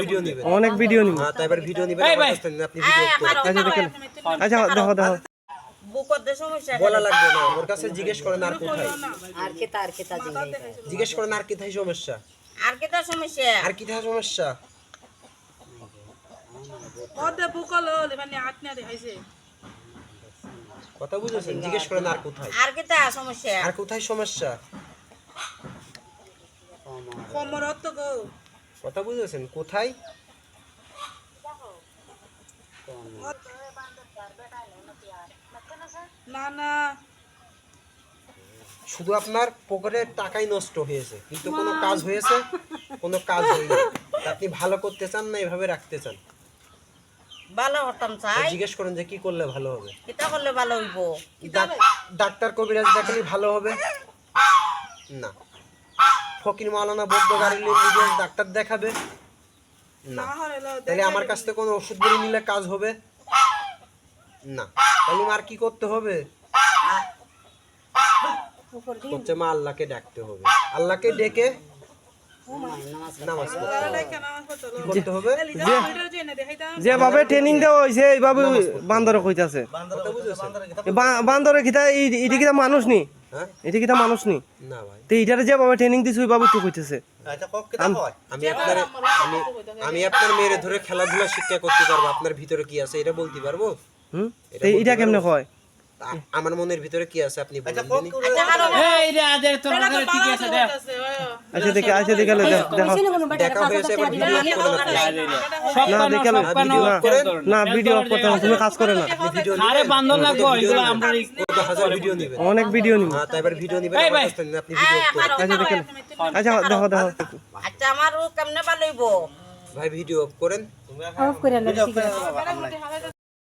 Video নেবেন, অনেক video নিব। হ্যাঁ তাইবার ভিডিও নেবেন, আমার কাছ থেকে আপনি ভিডিও করেন। আচ্ছা দেখেন, আচ্ছা দেখো দেখো বলা লাগবে না, ওর কাছে জিজ্ঞেস করেন আর কোথায়, আর কেতা জিজ্ঞেস করেন আর কোথায় সমস্যা, আর কেতা সমস্যা আর কোথায় সমস্যা। কথা বুঝেছেন? জিজ্ঞেস করেন আর কোথায়, আর কেতা সমস্যা আর কোথায় সমস্যা। কথা বুঝেছেন? কোথায়? শুধু আপনার পকেটের টাকাই নষ্ট হয়েছে, কিন্তু কোনো কাজ হয়েছে? কোনো কাজ হয়নি। তা আপনি ভালো করতে চান না এভাবে রাখতে চান? ভালো হতাম চাই জিজ্ঞেস করেন যে কি করলে ভালো হবে। কেতা করলে ভালো হইব ডাক্তার কবিরাজ দেখালে ভালো হবে না, ফকির মাওলানা বৌদ্ধ গাড়ি নিজের ডাক্তার দেখাবে না, তাহলে আমার কাছ থেকে কোনো ওষুধ বড়ি নিলে কাজ হবে না, তাহলে আর কি করতে হবে? হচ্ছে মা আল্লাহকে ডাকতে হবে, আল্লাহকে ডেকে নামাজ পড়তে হবে। যেভাবে ট্রেনিং দেওয়া হয়েছে এইভাবে বান্দরে কইতাছে। কথা বুঝেছেন? বান্দরে খিতা ইটি কিতা মানুষ নি, হ্যাঁ এটি কিতা মানুষ নি, না ভাই, তো এইটারে যেভাবে ট্রেনিং দিছে ওইভাবে তো কইতেছে। আমি আপনার মেয়েরে ধরে খেলাধুলা শিক্ষা করতে পারবো, আপনার ভিতরে কি আছে এটা বলতে পারবো? তো এইটা কেমনে হয়? আমার মনের ভিতরে কি আছে আপনি বলেন। আচ্ছা দেখে দেখো দেখা হয়েছে, এবার ভিডিও করেন আপনি। না দেখে না ভিডিও অফ করতে হবে, তুমি কাজ করে না। ভিডিও নেবেন, অনেক ভিডিও নিব। হ্যাঁ তাইবার ভিডিও নেবেন, আমার কাছ থেকে আপনি ভিডিও করেন। আচ্ছা দেখেন, আচ্ছা দেখো দেখো আচ্ছা আমার কেমনে ভালো হইব ভাই ভিডিও অফ করেন। অফ করে